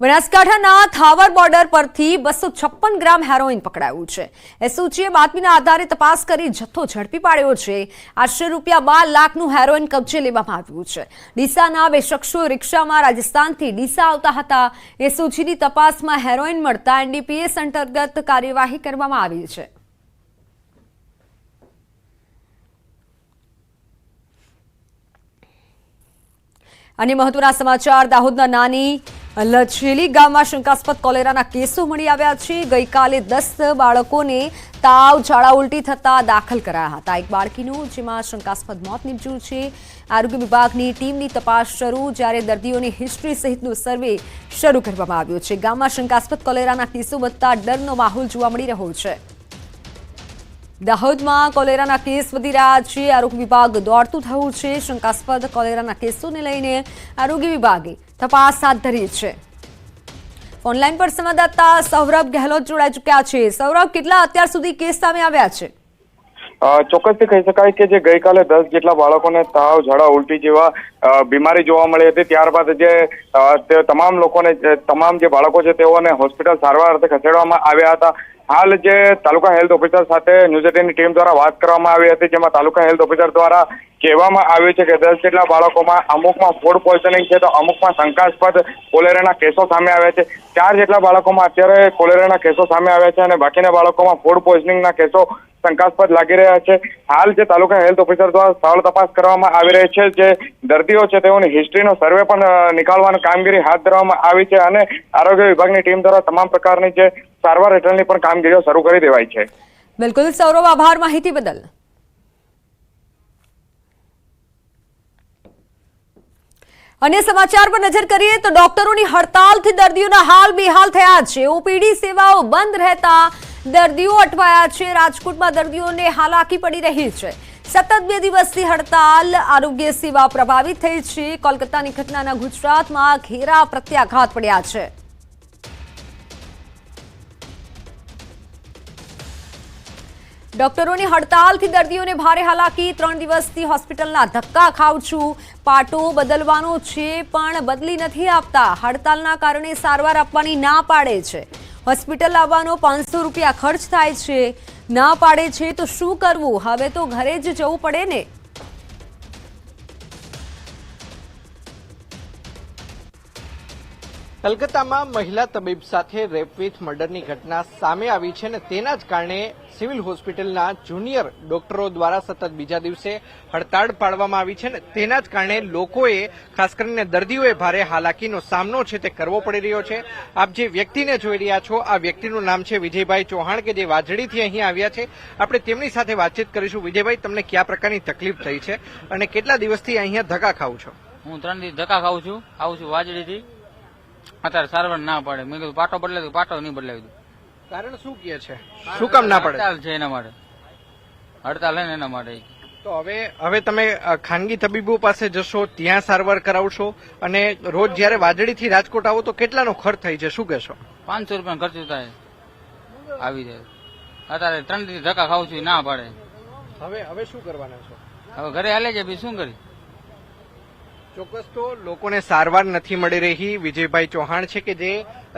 બનાસકાંઠાના થાવર બોર્ડર પરથી 256 ગ્રામ હેરોઇન પકડાયું છે। એસઓજીએ બાતમીના આધારે તપાસ કરી જથ્થો ઝડપી પાડ્યો છે। આશરે ₹12 લાખનું હેરોઇન કબજે લેવામાં આવ્યું છે। ડીસાના બે શખ્સો રિક્ષામાં રાજસ્થાનથી ડીસા આવતા હતા। એસઓજીની તપાસમાં હેરોઇન મળતા એનડીપીએસ અંતર્ગત કાર્યવાહી કરવામાં આવી છે। અને મહત્વના સમાચાર દાહોદના નાની લછેલી ગામમાં શંકાસ્પદ કોલેરાના કેસો મળી આવ્યા છે। ગઈકાલે 10 બાળકોને તાવ ઝાડા ઉલટી થતા દાખલ કરાયા હતા। એક બાળકીનું જેમાં શંકાસ્પદ મોત નીપજ્યું છે। આરોગ્ય વિભાગની ટીમની તપાસ શરૂ, જ્યારે દર્દીઓની હિસ્ટ્રી સહિતનો સર્વે શરૂ કરવામાં આવ્યો છે। ગામમાં શંકાસ્પદ કોલેરાના કેસો વધતા ડરનો માહોલ જોવા મળી રહ્યો છે। દાહોદમાં કોલેરાના કેસ વધી રહ્યા છે। આરોગ્ય વિભાગ દોડતું થયું છે। શંકાસ્પદ કોલેરાના કેસોને લઈને આરોગ્ય વિભાગે તપાસ હાથ ધરી છે। ઓનલાઈન પર સંવાદદાતા સૌરભ ગેહલોત જોડાઈ ચૂક્યા છે। સૌરભ, કેટલા અત્યાર સુધી કેસ સામે આવ્યા છે? ચોક્કસથી કહી શકાય કે જે ગઈકાલે 10 જેટલા બાળકોને તાવ ઝાડા ઉલટી જેવા બીમારી જોવા મળી હતી। ત્યારબાદ જે તમામ લોકોને તમામ જે બાળકો છે તેઓને હોસ્પિટલ સારવાર અર્થે ખસેડવામાં આવ્યા હતા। હાલ જે તાલુકા હેલ્થ ઓફિસર સાથે ન્યૂઝ 18ની ટીમ દ્વારા વાત કરવામાં આવી હતી, જેમાં તાલુકા હેલ્થ ઓફિસર દ્વારા કહેવામાં આવ્યું છે કે 10 જેટલા બાળકોમાં અમુકમાં ફૂડ પોઈઝનિંગ છે તો અમુકમાં શંકાસ્પદ કોલેરાના કેસો સામે આવ્યા છે। 4 જેટલા બાળકોમાં અત્યારે કોલેરાના કેસો સામે આવ્યા છે અને બાકીના બાળકોમાં ફૂડ પોઈઝનિંગના કેસો શંકાસ્પદ લાગી રહ્યા છે। હાલ જે તાલુકા હેલ્થ ઓફિસર દ્વારા સ્થળ તપાસ કરવામાં આવી રહી છે। જે દર્દીઓ છે તેઓની હિસ્ટ્રીનો સર્વે પણ નીકાળવાની કામગીરી હાથ ધરવામાં આવી છે અને આરોગ્ય વિભાગની ટીમ દ્વારા તમામ પ્રકારની જે સારવાર હેઠળની પણ કામગીરીઓ શરૂ કરી દેવાઈ છે। બિલકુલ સૌરભ, આભાર માહિતી બદલ। અન્ય સમાચાર પર નજર કરીએ તો ડોક્ટરોની હડતાલથી દર્દીઓના હાલ બેહાલ થયા છે। ઓપીડી સેવાઓ બંધ રહેતા દર્દીઓ અટવાયા છે। રાજકોટમાં દર્દીઓને હાલાકી પડી રહી છે। સતત 2 દિવસથી હડતાલ, આરોગ્ય સેવા પ્રભાવિત થઈ છે। કોલકાતાની ઘટનાના ગુજરાતમાં ઘેરા પ્રત્યાઘાત પડ્યા છે। ડોક્ટરોની હડતાલથી દર્દીઓને ભારે હાલાકી। 3 દિવસથી હોસ્પિટલના ધક્કા ખાઉં છું। પાટો બદલવાનો છે પણ બદલી નથી આપતા। હડતાલના કારણે સારવાર આપવાની ના પાડે છે। હોસ્પિટલ આવવાનો ₹500 ખર્ચ થાય છે। ના પાડે છે તો શું કરવું? હવે તો ઘરે જ જવું પડે ને। કલકત્તામાં મહિલા તબીબ સાથે રેપ વિથ મર્ડરની ઘટના સામે આવી છે અને તેના જ કારણે સિવિલ હોસ્પિટલના જુનિયર ડોક્ટરો દ્વારા સતત બીજા દિવસે હડતાળ પાડવામાં આવી છે અને તેના જ કારણે લોકોએ, ખાસ કરીને દર્દીઓએ ભારે હાલાકીનો સામનો છે તે કરવો પડી રહ્યો છે। આપ જે વ્યક્તિને જોઈ રહ્યા છો, આ વ્યક્તિનું નામ છે વિજયભાઈ ચૌહાણ, કે જે વાજડીથી અહીં આવ્યા છે। આપણે તેમની સાથે વાતચીત કરીશું। વિજયભાઈ, તમને કયા પ્રકારની તકલીફ થઈ છે અને કેટલા દિવસથી અહીંયા ધક્કા ખાવ છો? હું 3 દિવસ ધક્કા ખાઉં છું, આવું છું વાજડીથી। અત્યારે સારવાર ના પડે, મેં કીધું પાટો બદલાવી, પાટો નહીં બદલાવી દઉં। કારણ શું કહે છે? શું કામ ના પડે? હડતાલ છે એના માટે, હડતાલ છે ને એના માટે। તો હવે તમે ખાનગી તબીબો પાસે જશો, ત્યાં સારવાર કરાવશો અને રોજ જયારે વાજડીથી રાજકોટ આવો તો કેટલાનો ખર્ચ થાય છે, શું કહેશો? ₹500 ખર્ચ થાય આવી જાય। અત્યારે 3 દિવસ ધક્કા ખાઉં છું, ના પડે। હવે શું કરવાના છો? હવે ઘરે હાલે છે, બીજું શું કરી? ચોક્કસ તો લોકોને સારવાર નથી મળી રહી। વિજયભાઈ ચૌહાણ છે કે જે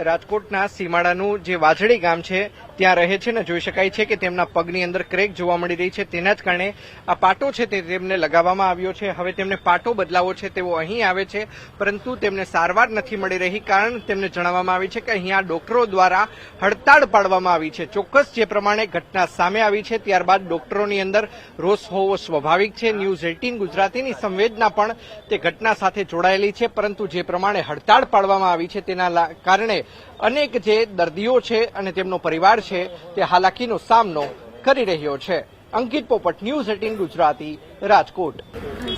રાજકોટના સીમાડાનું જે વાજડી ગામ છે ત્યાં રહે છે ને જોઈ શકાય છે કે તેમના પગની અંદર ક્રેક જોવા મળી રહી છે। તેના જ કારણે આ પાટો છે તે તેમને લગાવવામાં આવ્યો છે। હવે તેમને પાટો બદલાવો છે, તેઓ અહીં આવે છે પરંતુ તેમને સારવાર નથી મળી રહી, કારણ તેમને જણાવવામાં આવી છે કે અહીંયા ડોક્ટરો દ્વારા હડતાળ પાડવામાં આવી છે। ચોક્કસ જે પ્રમાણે ઘટના સામે આવી છે ત્યારબાદ ડોક્ટરોની અંદર રોષ હોવો સ્વાભાવિક છે। ન્યૂઝ 18 ગુજરાતીની સંવેદના પણ તે ઘટના સાથે જોડાયેલી છે, પરંતુ જે પ્રમાણે હડતાળ પાડવામાં આવી છે તેના કારણે અનેક જે દર્દીઓ છે અને તેમનો પરિવાર છે તે હાલાકીનો સામનો કરી રહ્યો છે। અંકિત પોપટ, ન્યૂઝ 18 ગુજરાતી, રાજકોટ।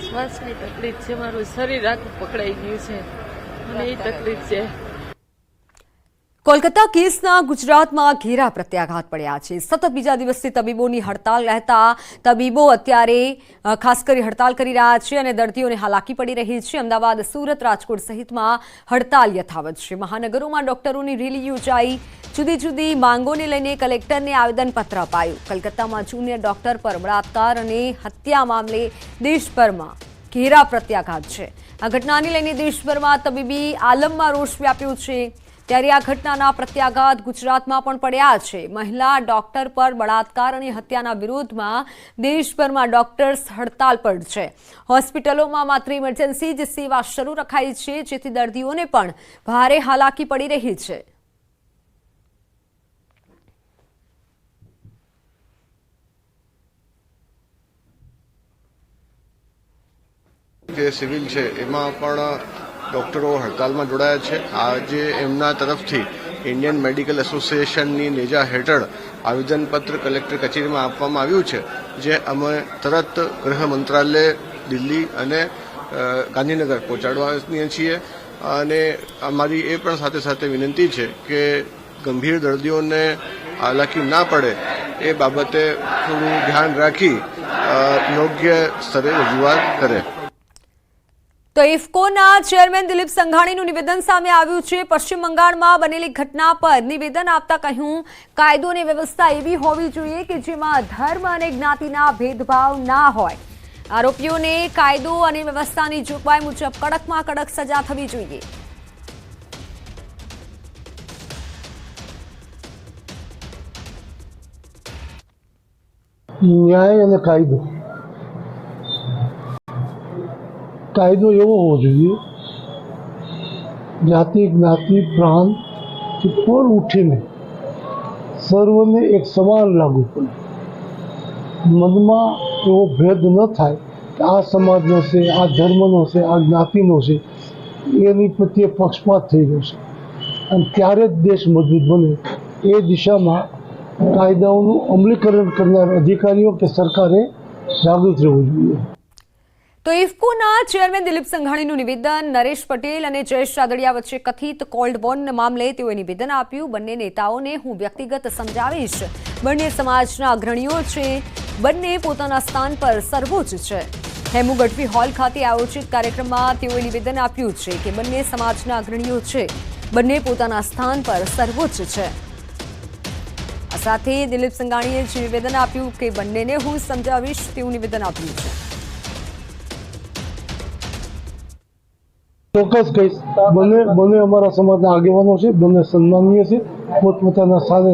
શ્વાસની તકલીફ છે, મારું શરીર આખું પકડાઈ ગયું છે અને એ તકલીફ છે। કોલકાતા કેસના ગુજરાતમાં ઘેરા પ્રત્યાઘાત પડ્યા છે। સતત બીજા દિવસથી તબીબોની હડતાલ રહેતા તબીબો અત્યારે ખાસ કરી હડતાલ કરી રહ્યા છે અને દર્દીઓને હાલાકી પડી રહી છે। અમદાવાદ, સુરત, રાજકોટ સહિતમાં હડતાલ યથાવત છે। મહાનગરોમાં ડોક્ટરોની રેલી યોજાઈ। જુદી જુદી માંગોને લઈને કલેક્ટરને આવેદનપત્ર અપાયું। કલકત્તામાં જુનિયર ડોક્ટર પર બળાત્કાર અને હત્યા મામલે દેશભરમાં ઘેરા પ્રત્યાઘાત છે। આ ઘટનાને લઈને દેશભરમાં તબીબી આલમમાં રોષ વ્યાપ્યો છે। ત્યારે આ ઘટનાના પ્રત્યાઘાત ગુજરાતમાં પણ પડ્યા છે. મહિલા ડોક્ટર પર બળાત્કાર અને હત્યાના વિરોધમાં દેશભરમાં ડોક્ટર્સ હડતાલ પર છે. હોસ્પિટલોમાં માત્ર ઇમરજન્સી જ સેવા શરૂ રખાઈ છે, જેથી દર્દીઓને પણ ભારે હાલાકી પડી રહી છે. જે સિવિલ છે એમાં પણ ડોક્ટરો હડતાલમાં જોડાયા છે. આજે એમના તરફથી ઇન્ડિયન મેડિકલ એસોસિએશનની નેજા હેઠળ આવેદનપત્ર કલેક્ટર કચેરીમાં આપવામાં આવ્યું છે, જે અમે તરત ગૃહ મંત્રાલય દિલ્હી અને ગાંધીનગર પહોંચાડવાની છીએ. અને અમારી એ પણ સાથે સાથે વિનંતી છે કે ગંભીર દર્દીઓને હાલાકી ના પડે એ બાબતે થોડું ધ્યાન રાખી યોગ્ય સ્તરે રજૂઆત કરે. તો ઇફકોના ચેરમેન દિલીપ સંઘાણીનું નિવેદન સામે આવ્યું છે. પશ્ચિમ બંગાળમાં બનેલી ઘટના પર નિવેદન આપતા કહ્યું, કાયદો અને વ્યવસ્થા એવી હોવી જોઈએ કે જેમાં ધર્મ અને જ્ઞાતિના ભેદભાવ ના હોય. આરોપીઓને કાયદો અને વ્યવસ્થાની જોગવાઈ મુજબ કડકમાં કડક સજા થવી જોઈએ. ન્યાય અને કાયદો એવો હોવો જોઈએ જાતિ જ્ઞાતિ પ્રાંત ઉપર ઉઠીને સર્વને એક સમાન લાગુ પડે. મનમાં એવો ભેદ ન થાય કે આ સમાજનો છે, આ ધર્મનો છે, આ જ્ઞાતિનો છે, એની પ્રત્યે પક્ષપાત થઈ જશે અને ત્યારે જ દેશ મજબૂત બને. એ દિશામાં કાયદાઓનું અમલીકરણ કરનાર અધિકારીઓ કે સરકારે જાગૃત રહેવું જોઈએ. તો ઇફકોના ચેરમેન દિલીપ સંઘાણીનું નિવેદન. નરેશ પટેલ અને જયેશ રાદડિયા વચ્ચે કથિત કોલ્ડ વોર મામલે તેઓએ નિવેદન આપ્યું. બંને નેતાઓને હું વ્યક્તિગત સમજાવીશ. બંને સમાજના અગ્રણીઓ છે, બંને પોતાના સ્થાન પર સર્વોચ્ચ છે. હેમુ ગઢવી હોલ ખાતે આયોજિત કાર્યક્રમમાં તેઓએ નિવેદન આપ્યું છે કે બંને સમાજના અગ્રણીઓ છે, બંને પોતાના સ્થાન પર સર્વોચ્ચ છે. આ સાથે દિલીપ સંઘાણીએ જે નિવેદન આપ્યું કે બંનેને હું સમજાવીશ તેવું નિવેદન આપ્યું છે. ચોક્કસ કહીશ, બંને અમારા સમાજના આગેવાનો છે, બંને સન્માનીય છે, પોતપોતાના સાથે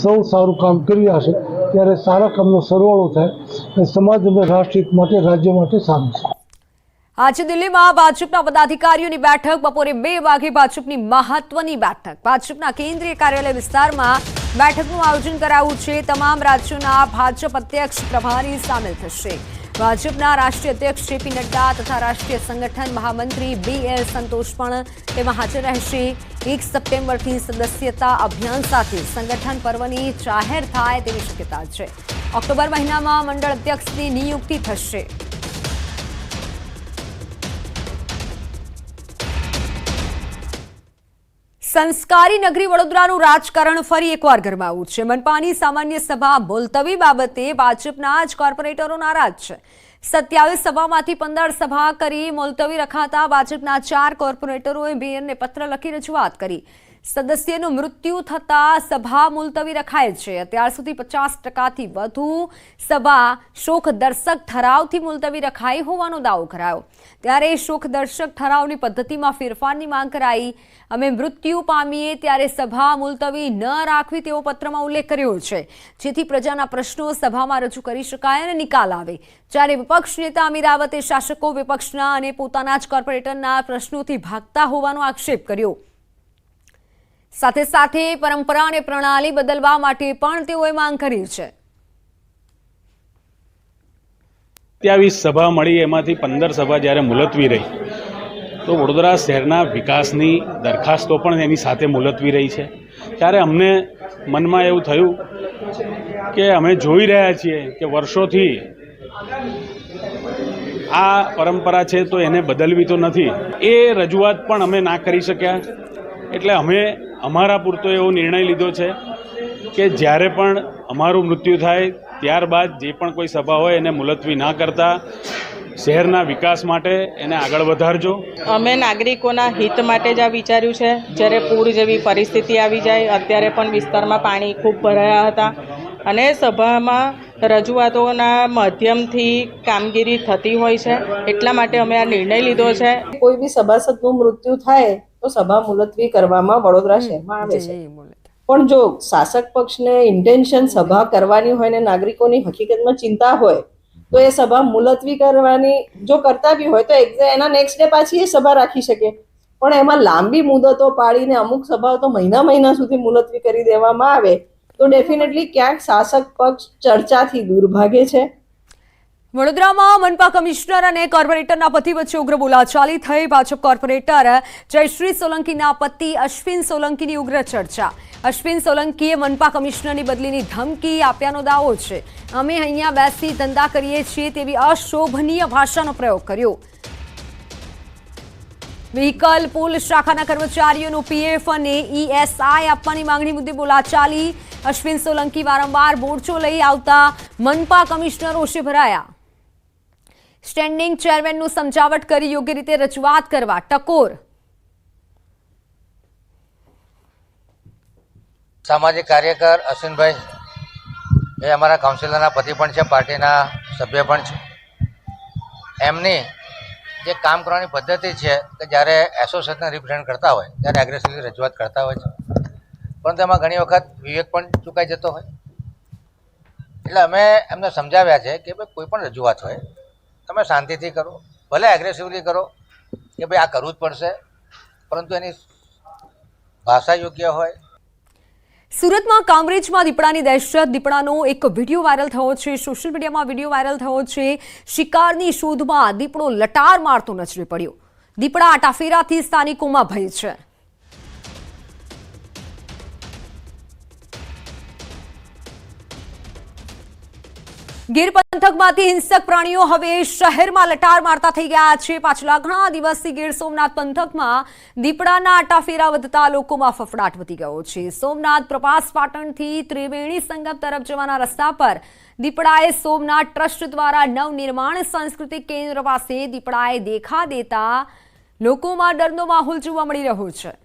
સૌ સારું કામ કરી રહ્યા છે. ત્યારે સારા કામનો સરવાળો થાય અને સમાજ અને રાષ્ટ્ર માટે, રાજ્ય માટે સારું છે. આજે દિલ્હીમાં ભાજપના પદાધિકારીઓની બેઠક. બપોરે 2 વાગે ભાજપની મહત્વની બેઠક. ભાજપના કેન્દ્રીય કાર્યાલય વિસ્તારમાં બેઠકનું આયોજન કરાયું છે. તમામ રાજ્યોના ભાજપ અધ્યક્ષ પ્રભારી સામેલ થશે. ભાજપના રાષ્ટ્રીય અધ્યક્ષ જેપી નડ્ડા તથા રાષ્ટ્રીય સંગઠન મહામંત્રી BL સંતોષ પણ તેમાં હાજર રહેશે. 1 સપ્ટેમ્બરથી સદસ્યતા અભિયાન સાથે સંગઠન પર્વની જાહેર થાય તેવી શક્યતા છે. ઓક્ટોબર મહિનામાં મંડળ અધ્યક્ષની નિયુક્તિ થશે. સંસ્કારી નગરી વડોદરાનું રાજકારણ ફરી એકવાર ગરમાયું છે. મનપાની સામાન્ય સભા મુલતવી બાબતે ભાજપના જ કોર્પોરેટરો નારાજ છે. 27 સભામાંથી 15 સભા કરી મુલતવી રખાતા ભાજપના 4 કોર્પોરેટરોએ મેયરને પત્ર લખી રજૂઆત કરી. સદસ્યનું મૃત્યુ થતા સભા મુલતવી રખાય છે. અત્યાર સુધી 50%થી વધુ સભા શોકદર્શક ઠરાવથી મુલતવી રખાઈ હોવાનો દાવો કરાયો. ત્યારે શોકદર્શક ઠરાવની પદ્ધતિમાં ફેરફારની માંગ કરાઈ. અમે મૃત્યુ પામીએ ત્યારે સભા મુલતવી ન રાખવી તેવો પત્રમાં ઉલ્લેખ કર્યો છે, જેથી પ્રજાના પ્રશ્નો સભામાં રજૂ કરી શકાય અને નિકાલ આવે. જ્યારે વિપક્ષ નેતા અમીર રાવતે શાસકો વિપક્ષના અને પોતાના જ કોર્પોરેટરના પ્રશ્નોથી ભાગતા હોવાનો આક્ષેપ કર્યો. સાથે સાથે પરંપરા અને પ્રણાલી બદલવા માટે પણ તેઓએ માંગ કરી છે. 27 સભા મળી, એમાંથી 15 સભા જ્યારે મુલતવી રહી, તો વડોદરા શહેરના વિકાસની દરખાસ્તો પણ એની સાથે મુલતવી રહી છે. ત્યારે અમને મનમાં એવું થયું કે અમે જોઈ રહ્યા છીએ કે વર્ષોથી આ પરંપરા છે તો એને બદલવી તો નથી. એ રજૂઆત પણ અમે ના કરી શક્યા. એટલે અમે અમારા પૂરતો એવો નિર્ણય લીધો છે કે જ્યારે પણ અમારું મૃત્યુ થાય ત્યારબાદ જે પણ કોઈ સભા હોય એને મુલતવી ના કરતા શહેરના વિકાસ માટે એને આગળ વધારજો. અમે નાગરિકોના હિત માટે જ આ વિચાર્યું છે. જ્યારે પૂર જેવી પરિસ્થિતિ આવી જાય, અત્યારે પણ વિસ્તારમાં પાણી ખૂબ ભરાયા હતા અને સભામાં રજૂઆતોના માધ્યમથી કામગીરી થતી હોય છે. એટલા માટે અમે આ નિર્ણય લીધો છે. કોઈ બી સભાસદનું મૃત્યુ થાય તો સભા મુલતવી કરવામાં વડોદરા શહેરમાં આવે છે. પણ જો શાસક પક્ષને ઇન્ટેન્શન સભા કરવાની હોય ને નાગરિકોની હકીકતમાં ચિંતા હોય તો એ સભા મુલતવી કરવાની જો કરતા બી હોય તો એના નેક્સ્ટ ડે પાછી એ સભા રાખી શકે. પણ એમાં લાંબી મુદતો પાડીને અમુક સભાઓ તો મહિના સુધી મુલતવી કરી દેવામાં આવે તો ડેફિનેટલી ક્યાંક શાસક પક્ષ ચર્ચાથી દૂર ભાગે છે. વડોદરામાં મનપા કમિશનર અને કોર્પોરેટરના પતિ વચ્ચે ઉગ્ર બોલાચાલી થઈ. ભાજપ કોર્પોરેટર જયશ્રી સોલંકીના પતિ અશ્વિન સોલંકીની ઉગ્ર ચર્ચા. અશ્વિન સોલંકીએ મનપા કમિશનરની બદલીની ધમકી આપ્યાનો દાવો છે. અમે અહીંયા બેસી ધંધા કરીએ છીએ તેવી અશોભનીય ભાષાનો પ્રયોગ કર્યો. વ્હીકલ પુલ શાખાના કર્મચારીઓનું પીએફ અને ESI આપવાની માંગણી મુદ્દે બોલાચાલી. અશ્વિન સોલંકી વારંવાર મોરચો લઈ આવતા મનપા કમિશનર રોષે ભરાયા. સ્ટેન્ડિંગ ચેરમેનનું સમજાવટ કરી યોગ્ય રીતે રજૂઆત કરવા ટકોર. સામાજિક કાર્યકર અશ્વિનભાઈ એ અમારા કાઉન્સિલરના પતિ પણ છે, પાર્ટીના સભ્ય પણ છે. એમની જે કામ કરવાની પદ્ધતિ છે કે જ્યારે એસોસિએશનને રિપ્રેઝેન્ટ કરતા હોય ત્યારે એગ્રેસિવલી રજૂઆત કરતા હોય છે, પરંતુ એમાં ઘણી વખત વિવેક પણ ચૂકાઈ જતો હોય. એટલે અમે એમને સમજાવ્યા છે કે ભાઈ કોઈ પણ રજૂઆત હોય તમે શાંતિથી કરો, ભલે એગ્રેસિવલી કરો કે ભાઈ આ કરવું જ પડશે, પરંતુ એની ભાષા યોગ્ય હોય. સુરતમાં કામરેજમાં દીપડાની દહેશત. દીપડાનો એક વિડીયો વાયરલ થયો છે. સોશિયલ મીડિયામાં વિડીયો વાયરલ થયો છે. શિકારની શોધમાં દીપડો લટાર મારતો નજરે પડ્યો. દીપડા આટાફેરાથી સ્થાનિકોમાં ભય છે. ગીર પંથકમાંથી હિંસક પ્રાણીઓ હવે શહેરમાં લટાર મારતા થઈ ગયા છે. પાછલા ઘણા દિવસથી ગીર સોમનાથ પંથકમાં દીપડાના આટાફેરા વધતા લોકોમાં ફફડાટ વધી ગયો છે. સોમનાથ પ્રભાસ પાટણથી ત્રિવેણી સંગમ તરફ જવાના રસ્તા પર દીપડાએ સોમનાથ ટ્રસ્ટ દ્વારા નવનિર્માણ સાંસ્કૃતિક કેન્દ્ર પાસે દીપડાએ દેખા દેતા લોકોમાં ડરનો માહોલ જોવા મળી રહ્યો છે.